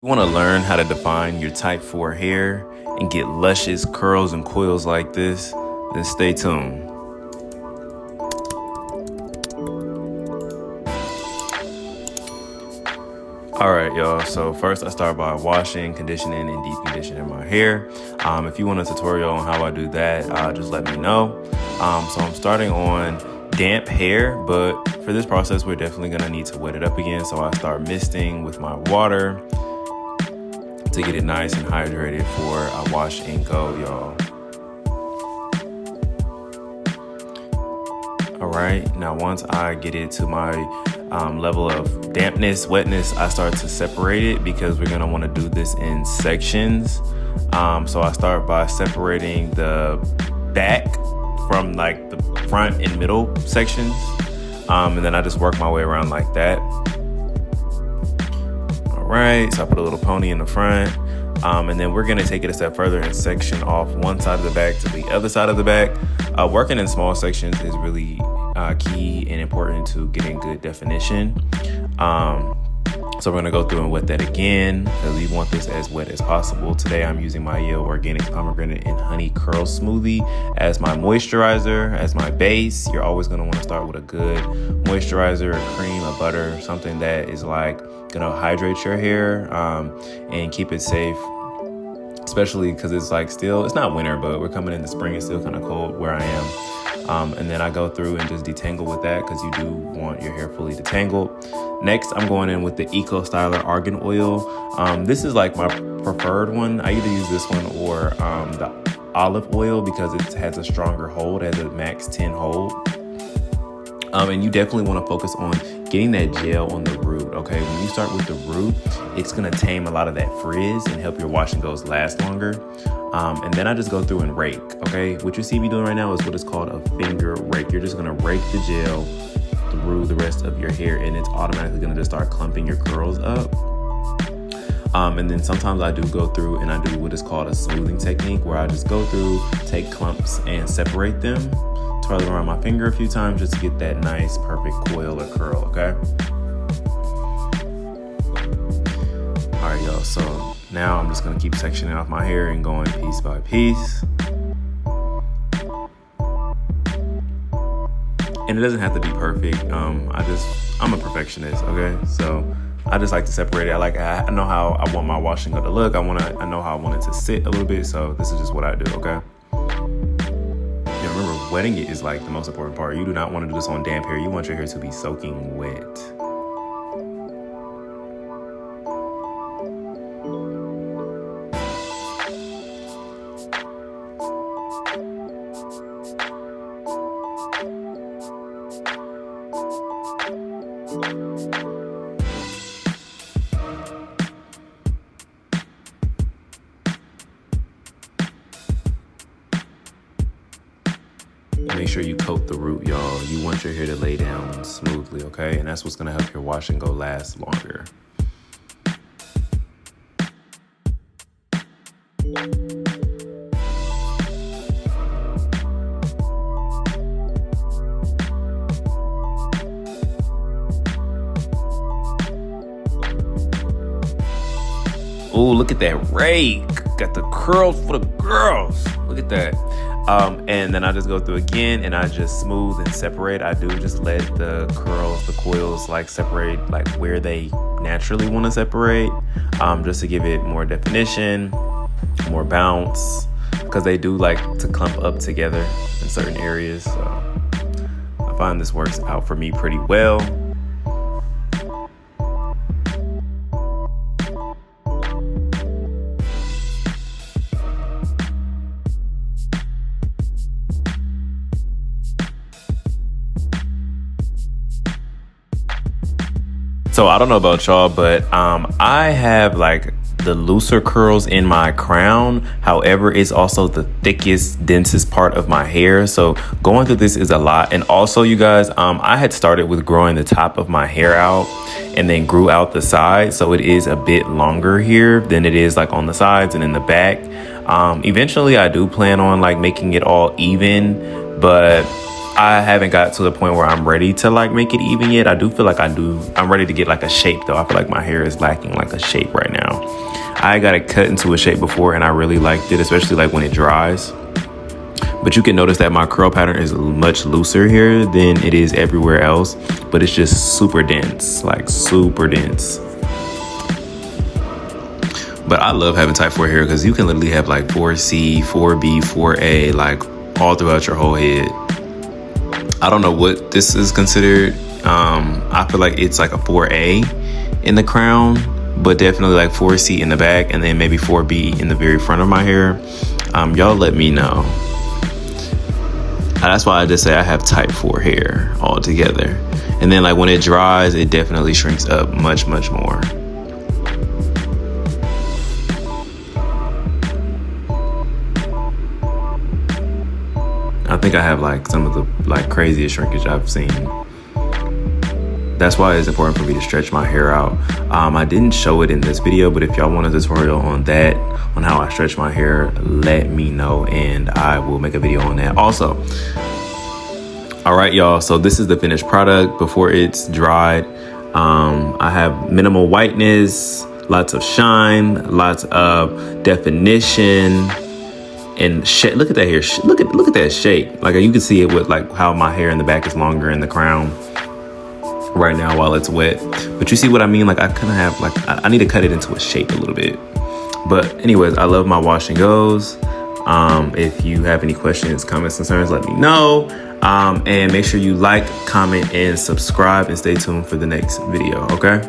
You want to learn how to define your type 4 hair and get luscious curls and coils like this? Then stay tuned. Alright y'all, so first I start by washing, conditioning, and deep conditioning my hair. If you want a tutorial on how I do that, just let me know. So I'm starting on damp hair, but for this process we're definitely going to need to wet it up again. So I start misting with my water to get it nice and hydrated for a wash and go, y'all. All right, now once I get it to my level of dampness, wetness, I start to separate it because we're gonna wanna do this in sections. So I start by separating the back from like the front and middle sections. And then I just work my way around like that. Right, so I put a little pony in the front, and then we're gonna take it a step further and section off one side of the back to the other side of the back. Working in small sections is really key and important to getting good definition. So we're gonna go through and wet that again because we want this as wet as possible. Today I'm using my Yale Organic Pomegranate and Honey Curl Smoothie as my moisturizer, as my base. You're always gonna wanna start with a good moisturizer, a cream, a butter, something that is like gonna hydrate your hair and keep it safe, especially because it's like still, it's not winter, but we're coming into spring. It's still kind of cold where I am. And then I go through and just detangle with that because you do want your hair fully detangled. Next, I'm going in with the Eco Styler Argan Oil. This is like my preferred one. I either use this one or the olive oil because it has a stronger hold, has a max 10 hold. And you definitely want to focus on getting that gel on the root, okay? When you start with the root, it's going to tame a lot of that frizz and help your wash and goes last longer. And then I just go through and rake, okay? What you see me doing right now is what is called a finger rake. You're just going to rake the gel through the rest of your hair, and it's automatically going to just start clumping your curls up. And then sometimes I do go through and I do what is called a smoothing technique, where I just go through, take clumps and separate them, twirl them around my finger a few times just to get that nice, perfect coil or curl, okay? All right, y'all, so now I'm just gonna keep sectioning off my hair and going piece by piece. And it doesn't have to be perfect. I'm a perfectionist, okay? So I just like to separate it. I know how I want my wash and go to look. I know how I want it to sit a little bit. So this is just what I do, okay? Yeah, remember, wetting it is like the most important part. You do not want to do this on damp hair. You want your hair to be soaking wet. Make sure you coat the root, y'all. You want your hair to lay down smoothly, okay? And that's what's gonna help your wash and go last longer. Oh, look at that rake. Got the curls for the girls. Look at that. And then I just go through again and I just smooth and separate. I do just let the curls, the coils like separate like where they naturally want to separate, just to give it more definition, more bounce, because they do like to clump up together in certain areas. So I find this works out for me pretty well. So I don't know about y'all, but I have like the looser curls in my crown. However, it's also the thickest, densest part of my hair. So going through this is a lot. And also, you guys, I had started with growing the top of my hair out and then grew out the sides. So it is a bit longer here than it is like on the sides and in the back. Eventually, I do plan on like making it all even, but I haven't got to the point where I'm ready to like make it even yet. I do feel like I'm ready to get like a shape though. I feel like my hair is lacking like a shape right now. I got it cut into a shape before and I really liked it, especially like when it dries. But you can notice that my curl pattern is much looser here than it is everywhere else, but it's just super dense, like super dense. But I love having type 4 hair because you can literally have like 4C, 4B, 4A, like all throughout your whole head. I don't know what this is considered. I feel like it's like a 4A in the crown, but definitely like 4C in the back, and then maybe 4B in the very front of my hair. Y'all let me know. That's why I just say I have type 4 hair altogether. And then like when it dries, it definitely shrinks up much, much more. I think I have like some of the like craziest shrinkage I've seen. That's why it's important for me to stretch my hair out. I didn't show it in this video, but if y'all want a tutorial on that, on how I stretch my hair, let me know and I will make a video on that also. All right, y'all, so this is the finished product before it's dried. I have minimal whiteness, lots of shine, lots of definition, and look at that hair. Look at that shape. Like you can see it with like how my hair in the back is longer in the crown right now while it's wet. But you see what I mean? Like I kind of have like I need to cut it into a shape a little bit. But anyways, I love my wash and goes. If you have any questions, comments, concerns, let me know. And make sure you like, comment, and subscribe, and stay tuned for the next video. Okay.